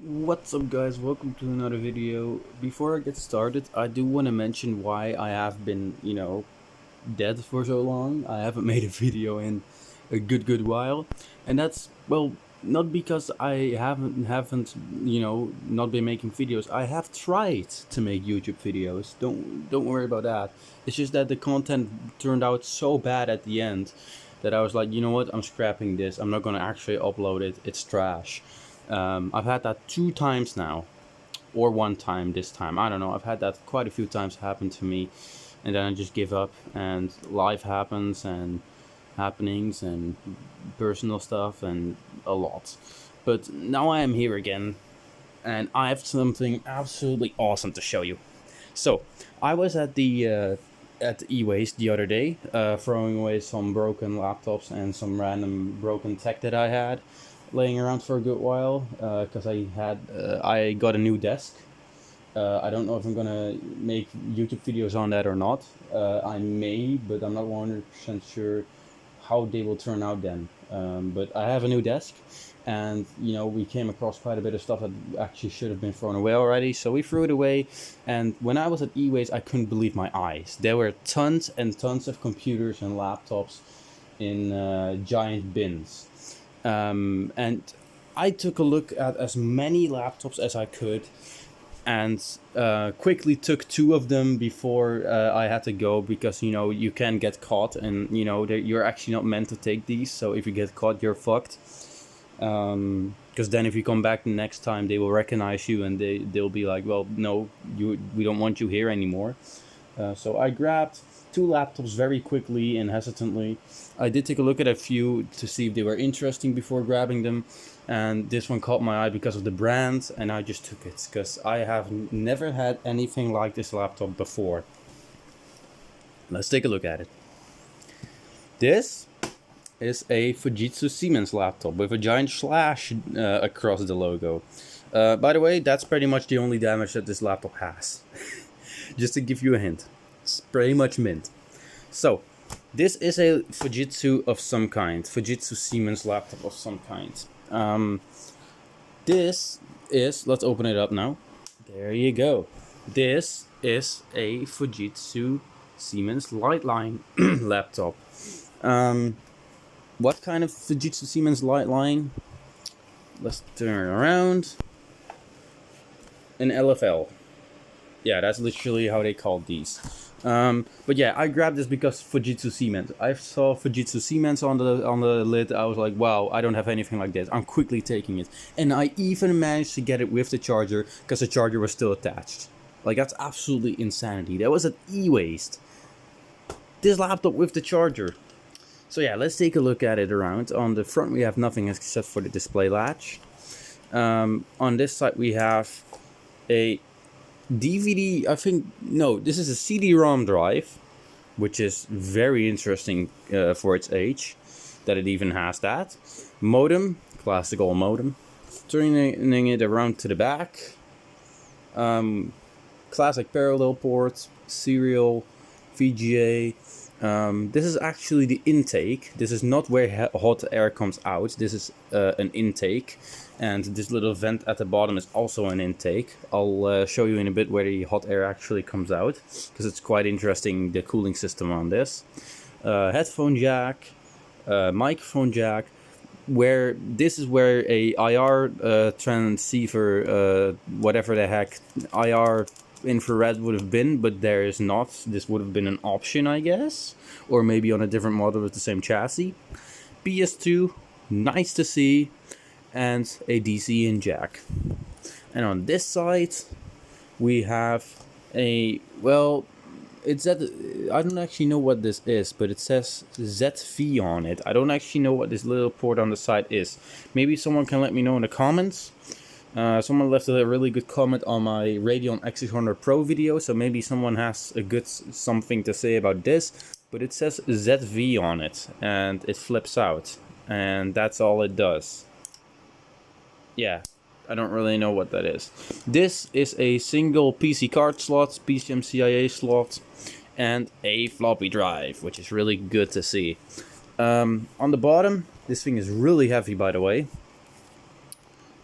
What's up guys, welcome to another video. Before I get started, I do want to mention why I have been, dead for so long. I haven't made a video in a good while. And that's, well, not because I haven't, not been making videos. I have tried to make YouTube videos. Don't worry about that. It's just that the content turned out so bad at the end that I was like, you know what, I'm scrapping this. I'm not gonna actually upload it. It's trash. I've had that 2 times now, or 1 time this time. I don't know. I've had that quite a few times happen to me, and then I just give up. And life happens, and happenings, and personal stuff, and a lot. But now I am here again, and I have something absolutely awesome to show you. So I was at the e-waste the other day, throwing away some broken laptops and some random broken tech that I had laying around for a good while, because I got a new desk. I don't know if I'm gonna make YouTube videos on that or not. I may, but I'm not 100% sure how they will turn out then. But I have a new desk, and we came across quite a bit of stuff that actually should have been thrown away already, so we threw it away. And when I was at e-waste, I couldn't believe my eyes. There were tons and tons of computers and laptops in giant bins. And I took a look at as many laptops as I could, and quickly took 2 of them before I had to go, because you can get caught, and you're actually not meant to take these. So if you get caught, you're fucked. Because then if you come back the next time, they will recognize you, and they'll be like, well, no, we don't want you here anymore. So I grabbed 2 laptops very quickly and hesitantly. I did take a look at a few to see if they were interesting before grabbing them, and this one caught my eye because of the brand, and I just took it because I have never had anything like this laptop before. Let's take a look at it. This is a Fujitsu Siemens laptop with a giant slash across the logo. By the way, that's pretty much the only damage that this laptop has. Just to give you a hint. It's pretty much mint. So, this is a Fujitsu of some kind. Fujitsu Siemens laptop of some kind. This is, let's open it up now. There you go. This is a Fujitsu Siemens Lightline laptop. What kind of Fujitsu Siemens Lightline? Let's turn it around. An LFL. Yeah, that's literally how they called these. But yeah, I grabbed this because Fujitsu Siemens. I saw Fujitsu Siemens on the lid. I was like, wow, I don't have anything like this. I'm quickly taking it. And I even managed to get it with the charger, because the charger was still attached. Like, that's absolutely insanity. That was at e-waste. This laptop with the charger. So yeah, let's take a look at it around. On the front we have nothing except for the display latch. On this side we have a DVD, this is a CD-ROM drive, which is very interesting for its age, that it even has that. Modem, classical modem. Turning it around to the back. Classic parallel ports, serial, VGA. This is actually the intake. This is not where hot air comes out. This is an intake. And this little vent at the bottom is also an intake. I'll show you in a bit where the hot air actually comes out, because it's quite interesting, the cooling system on this. Headphone jack, microphone jack, where this is where a IR transceiver, whatever the heck, IR infrared would have been, but there is not. This would have been an option, I guess, or maybe on a different model with the same chassis. PS2, nice to see, and a DC in jack. And on this side we have a, well, it's that I don't actually know what this is, but it says ZV on it. I don't actually know what this little port on the side is. Maybe someone can let me know in the comments. Someone left a really good comment on my Radeon X600 Pro video, so maybe someone has a good something to say about this. But it says ZV on it, and it flips out, and that's all it does. Yeah, I don't really know what that is. This is a single PC card slot, PCMCIA slot, and a floppy drive, which is really good to see. On the bottom, this thing is really heavy, by the way.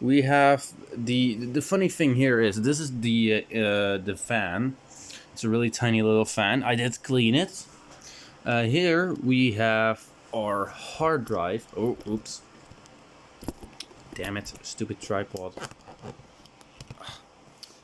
we have the funny thing here is this is the fan. It's a really tiny little fan. I did clean it. Here we have our hard drive. Oh, oops. Damn it, stupid tripod.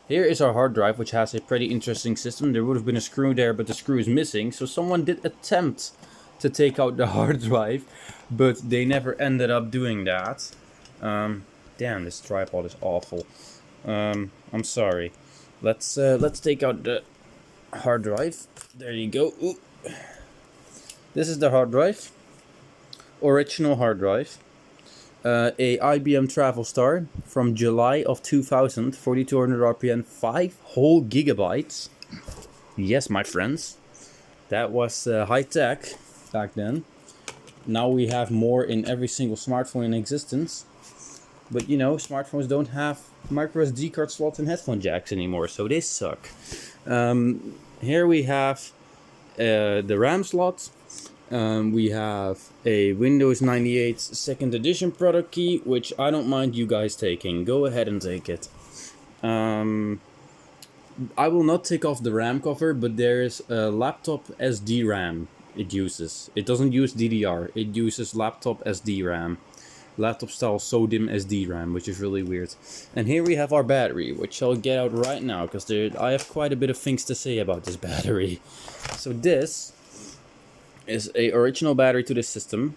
Here is our hard drive, which has a pretty interesting system. There would have been a screw there, but the screw is missing. So someone did attempt to take out the hard drive, but they never ended up doing that. Damn, this tripod is awful. I'm sorry. Let's take out the hard drive. There you go. Ooh. This is the hard drive. Original hard drive. A IBM Travelstar from July of 2000, 4200 RPM, 5 whole gigabytes. Yes, my friends, that was high tech back then. Now we have more in every single smartphone in existence. But you know, smartphones don't have micro SD card slots and headphone jacks anymore, so they suck. Here we have the RAM slot. We have a Windows 98 second edition product key, which I don't mind you guys taking. Go ahead and take it. I will not take off the RAM cover, but there's a laptop SD RAM it uses. It doesn't use DDR, it uses laptop SD RAM. Laptop style SODIMM SD RAM, which is really weird. And here we have our battery, which I'll get out right now, because I have quite a bit of things to say about this battery. So this is a original battery to this system.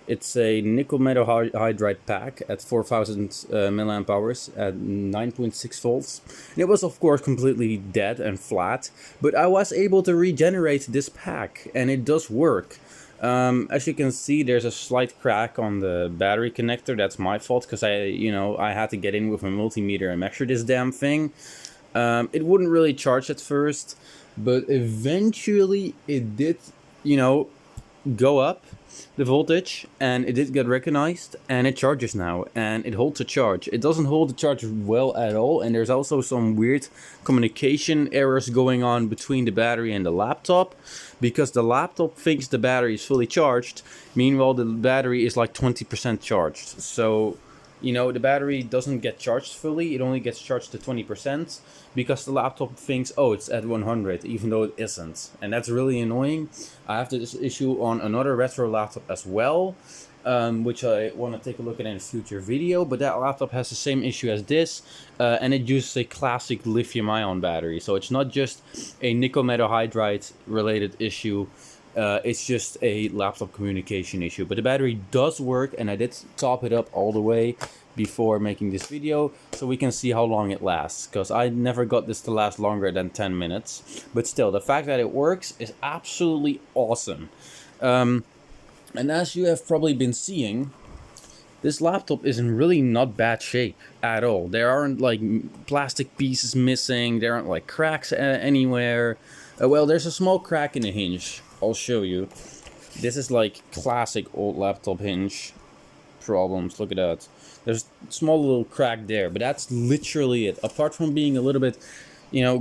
It's a nickel metal hydride pack at 4000 milliamp hours at 9.6 volts. And it was of course completely dead and flat, but I was able to regenerate this pack, and it does work. As you can see, there's a slight crack on the battery connector. That's my fault, because I had to get in with a multimeter and measure this damn thing. It wouldn't really charge at first, but eventually it did, go up the voltage, and it did get recognized, and it charges now, and it holds a charge. It doesn't hold the charge well at all, and there's also some weird communication errors going on between the battery and the laptop, because the laptop thinks the battery is fully charged, meanwhile the battery is like 20% charged. So the battery doesn't get charged fully, it only gets charged to 20%, because the laptop thinks, oh, it's at 100, even though it isn't. And that's really annoying. I have this issue on another retro laptop as well, which I want to take a look at in a future video, but that laptop has the same issue as this, and it uses a classic lithium-ion battery. So it's not just a nickel metal hydride related issue, it's just a laptop communication issue. But the battery does work, and I did top it up all the way before making this video, so we can see how long it lasts, because I never got this to last longer than 10 minutes. But still, the fact that it works is absolutely awesome. And as you have probably been seeing, this laptop is in really not bad shape at all. There aren't like plastic pieces missing, there aren't like cracks anywhere. Well, there's a small crack in the hinge. I'll show you. This is like classic old laptop hinge problems. Look at that. There's a small little crack there, but that's literally it. Apart from being a little bit,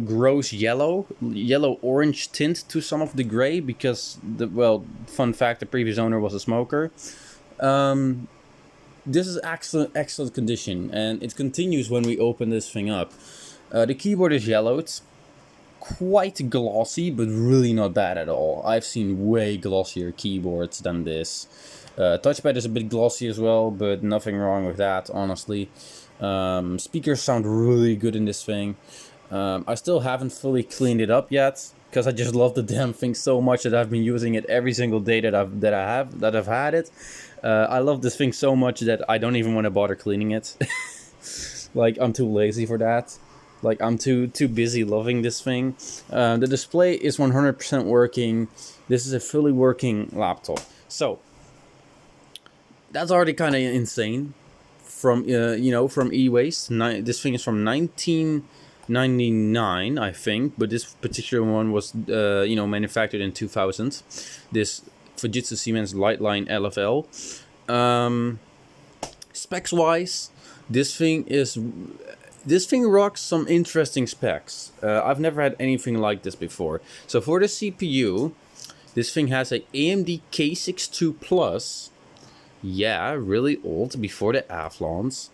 gross yellow-orange tint to some of the gray, because fun fact, the previous owner was a smoker. This is excellent condition, and it continues when we open this thing up. The keyboard is yellowed. Quite glossy, but really not bad at all. I've seen way glossier keyboards than this. Touchpad is a bit glossy as well, but nothing wrong with that, honestly. Speakers sound really good in this thing. I still haven't fully cleaned it up yet, because I just love the damn thing so much that I've been using it every single day that I've had it. I love this thing so much that I don't even want to bother cleaning it. Like, I'm too lazy for that. Like, I'm too busy loving this thing. The display is 100% working. This is a fully working laptop. So that's already kind of insane. From from e-waste. This thing is from 1999, I think, but this particular one was manufactured in 2000. This Fujitsu Siemens Lightline LFL. Specs wise, this thing rocks some interesting specs. I've never had anything like this before. So for the CPU, this thing has a AMD K62 Plus. Yeah, really old, before the Athlons.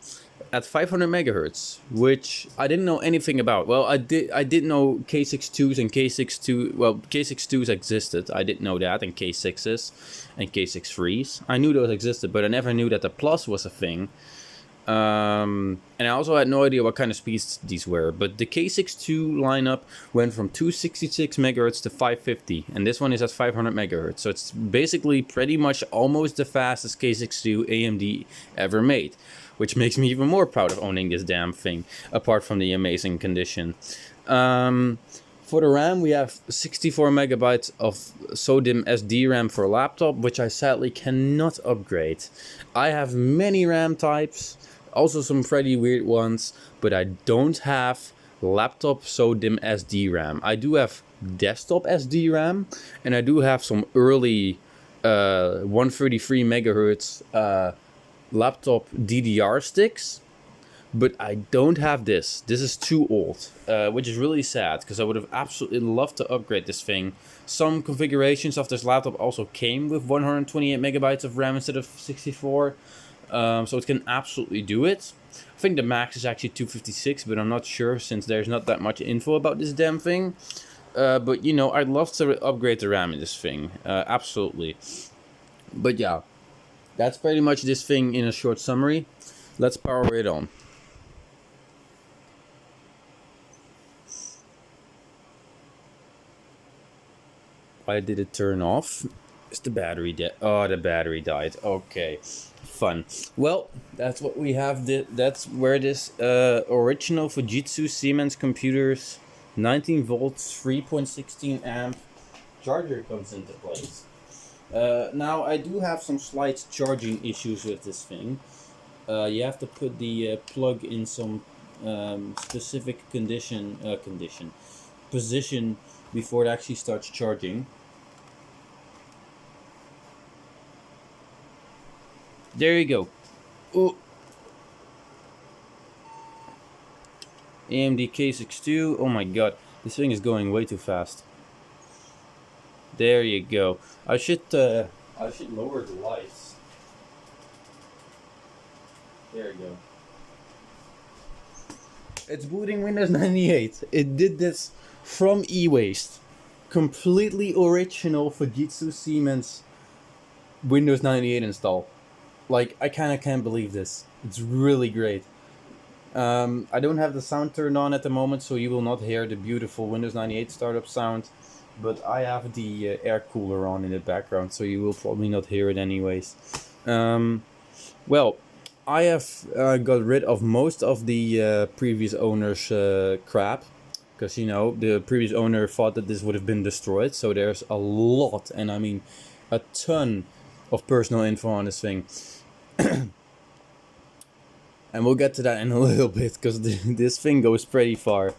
at 500 megahertz, which I didn't know anything about. Well, I did know K62s and K62s existed. I didn't know that, and K6s and K63s. I knew those existed, but I never knew that the plus was a thing. And I also had no idea what kind of speeds these were. But the K62 lineup went from 266 megahertz to 550, and this one is at 500 megahertz. So it's basically pretty much almost the fastest K62 AMD ever made, which makes me even more proud of owning this damn thing, apart from the amazing condition. For the RAM, we have 64 megabytes of SODIMM SD RAM for a laptop, which I sadly cannot upgrade. I have many RAM types, also some pretty weird ones, but I don't have laptop SODIMM SD RAM. I do have desktop SD RAM, and I do have some early 133 megahertz laptop DDR sticks, but I don't have this. This is too old, which is really sad, because I would have absolutely loved to upgrade this thing. Some configurations of this laptop also came with 128 megabytes of RAM instead of 64, so it can absolutely do it. I think the max is actually 256, but I'm not sure, since there's not that much info about this damn thing. But you know, I'd love to upgrade the RAM in this thing, absolutely. But yeah, that's pretty much this thing in a short summary. Let's power it on. Why did it turn off? Is the battery dead? Oh, the battery died. Okay, fun. Well, that's what we have. That's where this original Fujitsu Siemens computers 19 volts 3.16 amp charger comes into place. Now I do have some slight charging issues with this thing. You have to put the plug in some specific position before it actually starts charging. There you go. Ooh. AMD K62. Oh my god, this thing is going way too fast. There you go. I should lower the lights. There you go. It's booting Windows 98. It did this from eWaste. Completely original Fujitsu Siemens Windows 98 install. Like, I kind of can't believe this. It's really great. I don't have the sound turned on at the moment, so you will not hear the beautiful Windows 98 startup sound. But I have the air cooler on in the background, so you will probably not hear it anyways. Well, I have got rid of most of the previous owner's crap. Because, you know, the previous owner thought that this would have been destroyed. So there's a lot, and I mean a ton of personal info on this thing. And we'll get to that in a little bit, because this thing goes pretty far.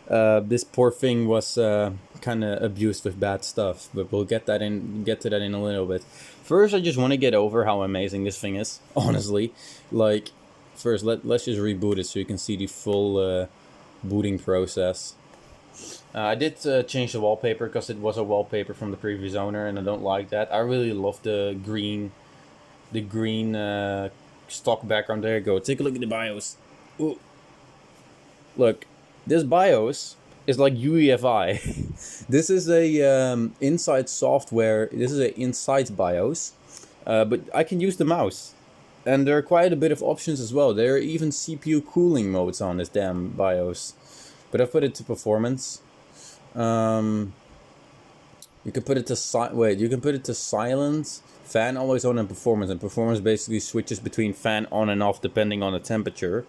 This poor thing was kind of abused with bad stuff, but we'll get to that in a little bit. First, I just want to get over how amazing this thing is, honestly. Like, first, let's just reboot it so you can see the full booting process. I did change the wallpaper, because it was a wallpaper from the previous owner, and I don't like that. I really love the green stock background. There you go. Take a look at the BIOS. Ooh. Look, this BIOS is like UEFI. This is a inside software. This is an inside BIOS, but I can use the mouse, and there are quite a bit of options as well. There are even CPU cooling modes on this damn BIOS, but I've put it to performance. You can put it to You can put it to silent, fan always on, and performance basically switches between fan on and off depending on the temperature.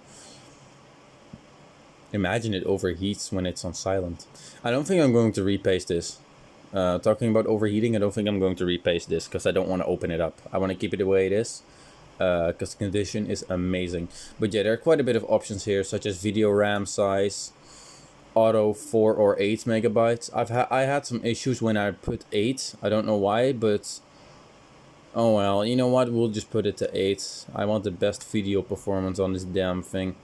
Imagine it overheats when it's on silent. I don't think I'm going to repaste this. Talking about overheating, I don't think I'm going to repaste this, because I don't want to open it up. I want to keep it the way it is, because the condition is amazing. But yeah, there are quite a bit of options here, such as video RAM size, auto 4 or 8 megabytes. I had some issues when I put 8. I don't know why, but oh well, you know what, we'll just put it to 8. I want the best video performance on this damn thing.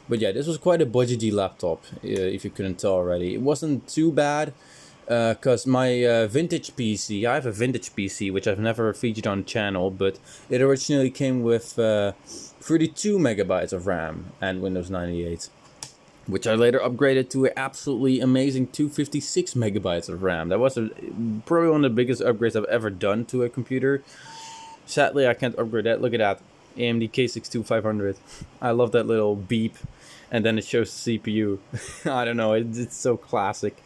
But yeah, this was quite a budgety laptop, if you couldn't tell already. It wasn't too bad, because my vintage PC, I have a vintage PC which I've never featured on the channel, but it originally came with 32 megabytes of RAM and Windows 98, which I later upgraded to an absolutely amazing 256 megabytes of RAM. That was probably one of the biggest upgrades I've ever done to a computer. Sadly, I can't upgrade that. Look at that, AMD K62500. I love that little beep, and then it shows the CPU. I don't know, it's so classic.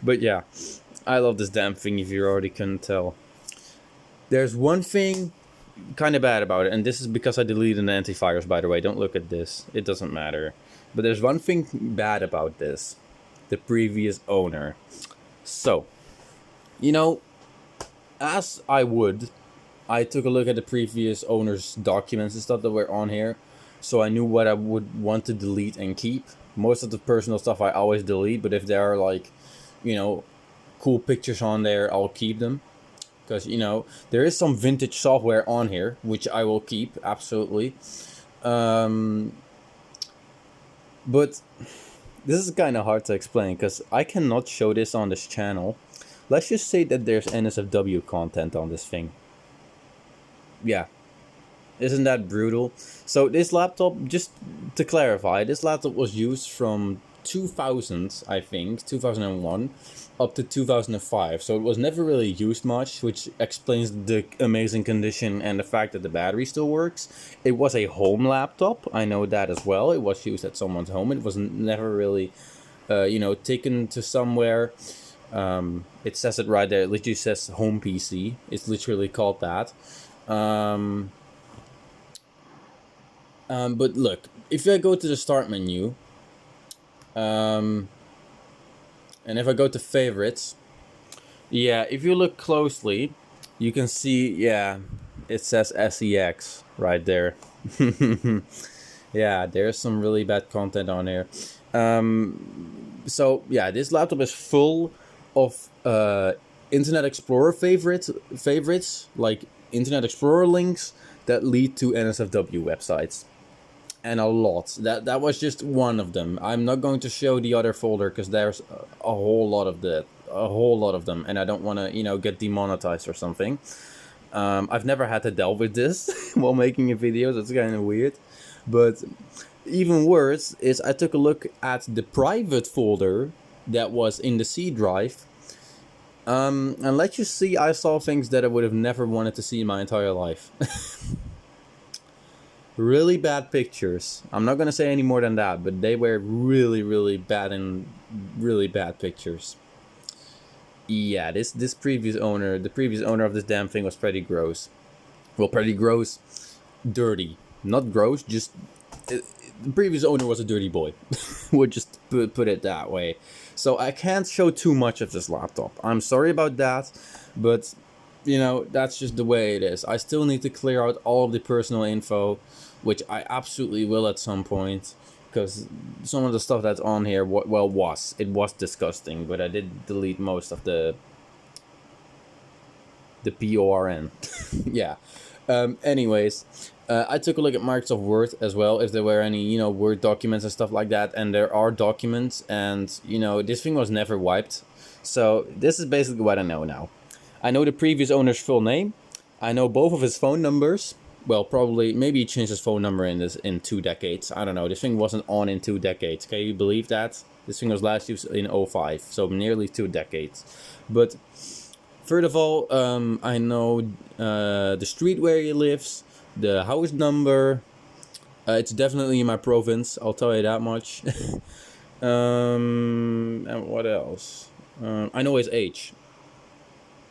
But yeah, I love this damn thing, if you already couldn't tell. There's one thing kind of bad about it, and this is because I deleted the antivirus, by the way. Don't look at this, it doesn't matter. But there's one thing bad about this: the previous owner. So, you know, as I took a look at the previous owner's documents and stuff that were on here, so I knew what I would want to delete and keep. Most of the personal stuff I always delete, but if there are, like, you know, cool pictures on there, I'll keep them. Because, you know, there is some vintage software on here, which I will keep, absolutely. But this is kind of hard to explain, because I cannot show this on this channel. Let's just say that there's NSFW content on this thing. Yeah. Isn't that brutal? So this laptop, just to clarify, this laptop was used from 2000, I think, 2001, up to 2005. So it was never really used much, which explains the amazing condition and the fact that the battery still works. It was a home laptop, I know that as well. It was used at someone's home. It was never really, you know, taken to somewhere. It says it right there. It literally says home PC. It's literally called that. But look, if I go to the start menu, and if I go to favorites, yeah, if you look closely, you can see, yeah, it says SEX right there. Yeah, there's some really bad content on here. So yeah, this laptop is full of Internet Explorer favorites, like Internet Explorer links that lead to NSFW websites. And a lot. That was just one of them. I'm not going to show the other folder because there's a whole lot of them, and I don't want to, you know, get demonetized or something. I've never had to deal with this while making a video. That's kind of weird. But even worse is I took a look at the private folder that was in the C drive. And let you see, I saw things that I would have never wanted to see in my entire life. Really bad pictures. I'm not gonna say any more than that, but they were really, really bad and really bad pictures. Yeah, this previous owner, the previous owner of this damn thing was pretty gross. Well, pretty gross, dirty, not gross. Just the previous owner was a dirty boy. We'll just put it that way. So I can't show too much of this laptop. I'm sorry about that, but you know, that's just the way it is. I still need to clear out all of the personal info, which I absolutely will at some point, because some of the stuff that's on here, it was disgusting, but I did delete most of the PORN. Yeah. Anyways, I took a look at Microsoft Word as well, if there were any, you know, Word documents and stuff like that, and there are documents, and, you know, this thing was never wiped. So this is basically what I know now. I know the previous owner's full name. I know both of his phone numbers. Well, probably, maybe he changed his phone number in 2 decades. I don't know. This thing wasn't on in 2 decades. Can you believe that? This thing was last used in 05, so nearly 2 decades. But first of all, I know the street where he lives, the house number. It's definitely in my province, I'll tell you that much. And what else? I know his age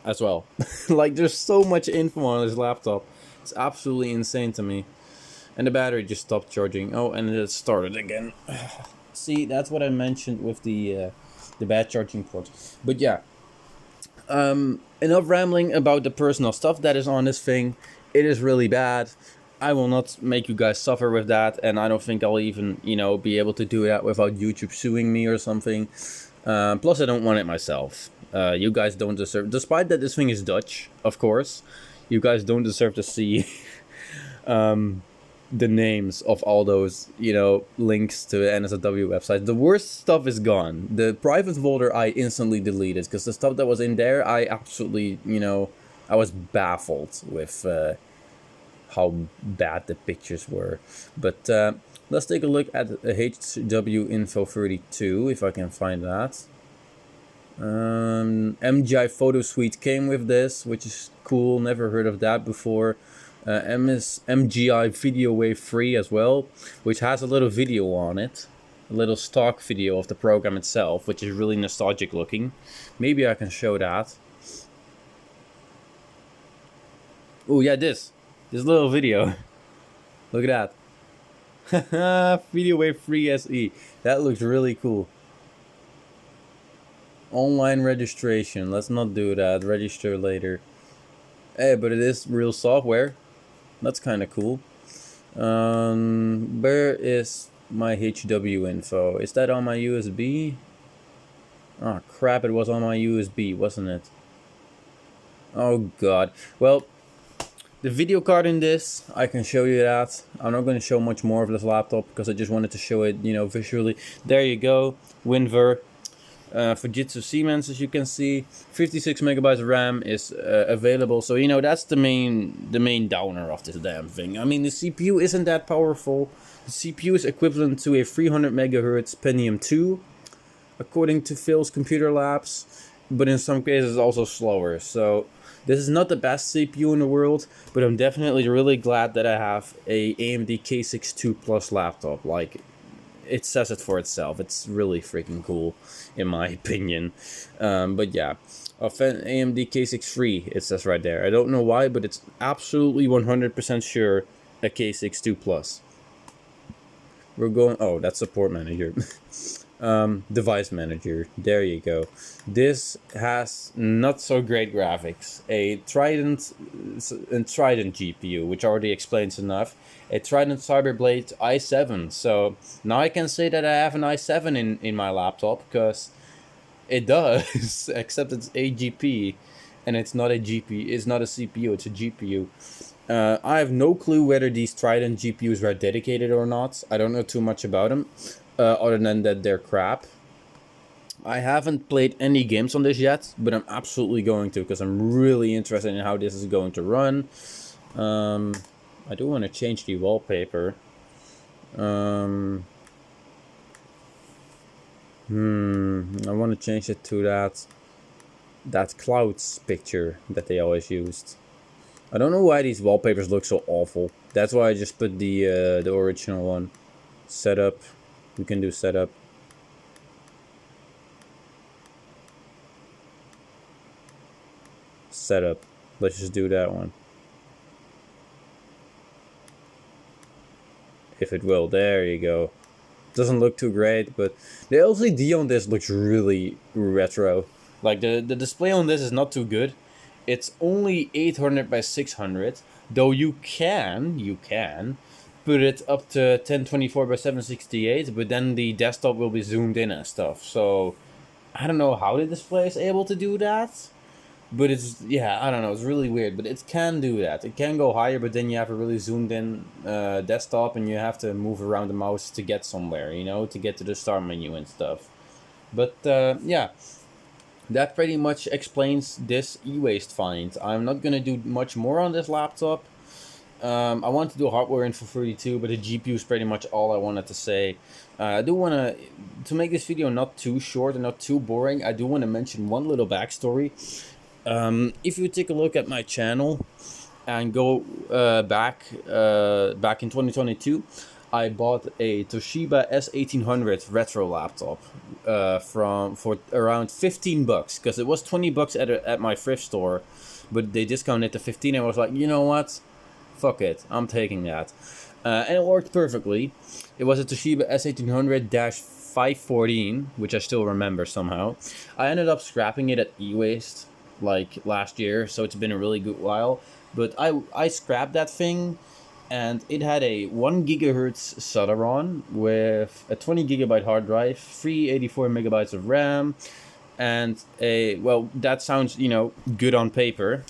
as well. Like, there's so much info on this laptop. It's absolutely insane to me. And the battery just stopped charging. Oh, and it started again. See, that's what I mentioned with the bad charging port. But yeah, enough rambling about the personal stuff that is on this thing. It is really bad. I will not make you guys suffer with that, and I don't think I'll even, you know, be able to do that without YouTube suing me or something. Plus, I don't want it myself. You guys don't deserve, despite that this thing is Dutch, of course, you guys don't deserve to see the names of all those, you know, links to NSFW websites. The worst stuff is gone. The private folder I instantly deleted, because the stuff that was in there, I absolutely, you know, I was baffled with how bad the pictures were. But let's take a look at HW Info 32 if I can find that. MGI Photo Suite came with this, which is cool. Never heard of that before. MGI Video Wave 3 as well, which has a little video on it. A little stock video of the program itself, which is really nostalgic looking. Maybe I can show that. Oh yeah, this little video. Look at that. Video Wave 3 SE. That looks really cool. Online registration. Let's not do that. Register later. Hey, but it is real software. That's kind of cool. Where is my HW info? Is that on my USB? Oh crap, it was on my USB, wasn't it? Oh god. Well, the video card in this, I can show you that. I'm not going to show much more of this laptop because I just wanted to show it, visually. There you go. WinVer. Fujitsu Siemens, as you can see, 56 megabytes of RAM is available. So that's the main downer of this damn thing. I mean, the CPU isn't that powerful. The CPU is equivalent to a 300 megahertz Pentium 2, according to Phil's Computer Labs, but in some cases also slower. So this is not the best CPU in the world, but I'm definitely really glad that I have a AMD K6 Plus laptop. Like, it says it for itself. It's really freaking cool, in my opinion. But yeah, AMD K6 III, it says right there. I don't know why, but it's absolutely 100% sure a K6 Plus. We're going... Oh, that's support manager. Device manager. There you go. This has not so great graphics. A Trident GPU, which already explains enough. A Trident Cyberblade i7. So now I can say that I have an i7 in my laptop, because it does, except it's a GP, and it's not a GPU. It's not a CPU. It's a GPU. I have no clue whether these Trident GPUs are dedicated or not. I don't know too much about them, other than that they're crap. I haven't played any games on this yet, but I'm absolutely going to, because I'm really interested in how this is going to run. I do want to change the wallpaper. I want to change it to that clouds picture that they always used. I don't know why these wallpapers look so awful. That's why I just put the original one. Setup. We can do setup. Setup. Let's just do that one. If it will. There you go. Doesn't look too great, but the LCD on this looks really retro. Like, the display on this is not too good. It's only 800 by 600, though you can put it up to 1024 by 768, but then the desktop will be zoomed in and stuff. So I don't know how the display is able to do that, but it's, yeah, I don't know, it's really weird, but it can do that. It can go higher, but then you have a really zoomed in desktop, and you have to move around the mouse to get somewhere, to get to the start menu and stuff. But yeah, that pretty much explains this e-waste find. I'm not gonna do much more on this laptop. I want to do hardware info 32, but the GPU is pretty much all I wanted to say. I do want to make this video not too short and not too boring, I do want to mention one little backstory. If you take a look at my channel and go back in 2022, I bought a Toshiba S1800 retro laptop for around 15 bucks, because it was 20 bucks at my thrift store, but they discounted it to 15. I was like, you know what? Fuck it, I'm taking that. And it worked perfectly. It was a Toshiba S1800-514, which I still remember somehow. I ended up scrapping it at e-waste like last year, so it's been a really good while. But I scrapped that thing, and it had a 1 gigahertz Celeron with a 20 gigabyte hard drive, 384 megabytes of RAM, and well, that sounds, good on paper.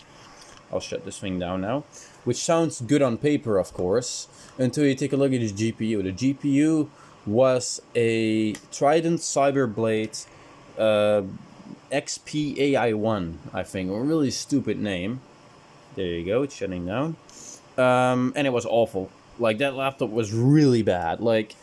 I'll shut this thing down now. Which sounds good on paper, of course, until you take a look at the GPU. The GPU was a Trident Cyberblade XP AI1, I think. A really stupid name. There you go, it's shutting down. and it was awful. Like, that laptop was really bad. Like,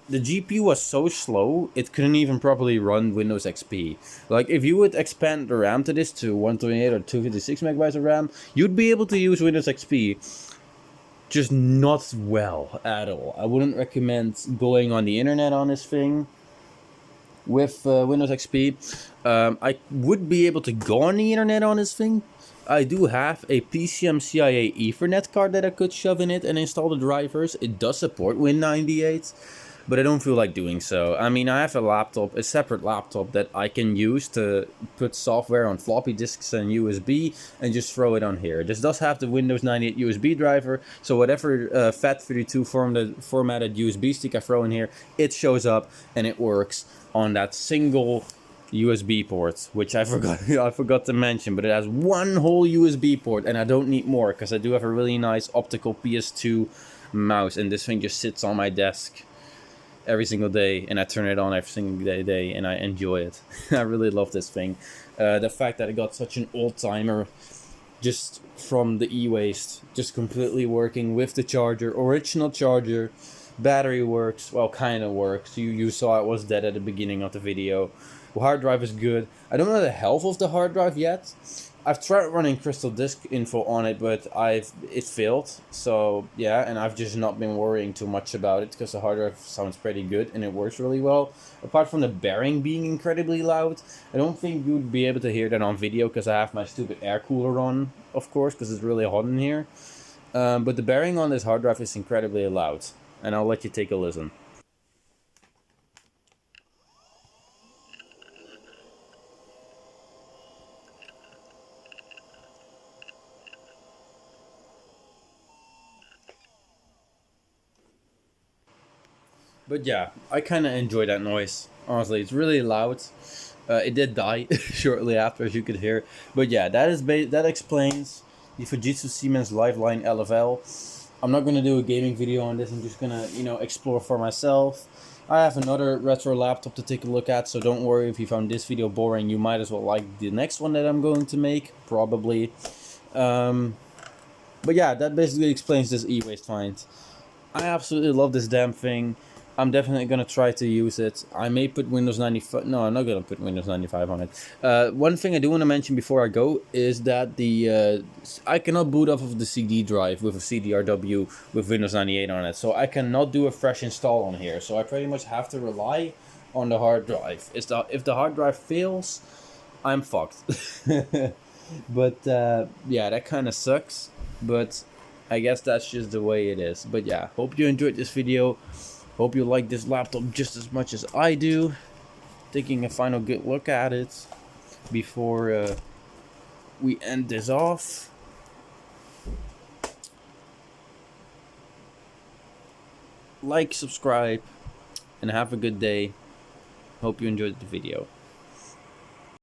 the GPU was so slow, it couldn't even properly run Windows XP. Like, if you would expand the RAM to this to 128 or 256 megabytes of RAM, you'd be able to use Windows XP, just not well at all. I wouldn't recommend going on the internet on this thing with Windows XP. I would be able to go on the internet on this thing. I do have a PCMCIA Ethernet card that I could shove in it and install the drivers. It does support Win98, but I don't feel like doing so. I mean, I have a separate laptop that I can use to put software on floppy disks and USB and just throw it on here. This does have the Windows 98 USB driver, so whatever FAT32 formatted USB stick I throw in here, it shows up and it works on that single USB port, which I forgot to mention, but it has one whole USB port, and I don't need more because I do have a really nice optical PS2 mouse, and this thing just sits on my desk every single day, and I turn it on every single day, and I enjoy it. I really love this thing. The fact that I got such an old timer just from the e-waste, just completely working with the charger, original charger, battery works, well, kind of works. You saw it was dead at the beginning of the video. The hard drive is good. I don't know the health of the hard drive yet. I've tried running Crystal Disk Info on it, but it failed. So yeah, and I've just not been worrying too much about it because the hard drive sounds pretty good and it works really well. Apart from the bearing being incredibly loud, I don't think you'd be able to hear that on video because I have my stupid air cooler on, of course, because it's really hot in here. But the bearing on this hard drive is incredibly loud, and I'll let you take a listen. But yeah, I kind of enjoy that noise. Honestly, it's really loud. It did die shortly after, as you could hear. But yeah, that explains the Fujitsu Siemens Liveline LFL. I'm not gonna do a gaming video on this. I'm just gonna, explore for myself. I have another retro laptop to take a look at, so don't worry if you found this video boring. You might as well like the next one that I'm going to make, probably. But yeah, that basically explains this e-waste find. I absolutely love this damn thing. I'm definitely going to try to use it. I may put Windows 95... No, I'm not going to put Windows 95 on it. One thing I do want to mention before I go is that I cannot boot off of the CD drive with a CDRW with Windows 98 on it. So I cannot do a fresh install on here. So I pretty much have to rely on the hard drive. If the hard drive fails, I'm fucked. But yeah, that kind of sucks. But I guess that's just the way it is. But yeah, hope you enjoyed this video. Hope you like this laptop just as much as I do. Taking a final good look at it before we end this off. Like, subscribe, and have a good day. Hope you enjoyed the video.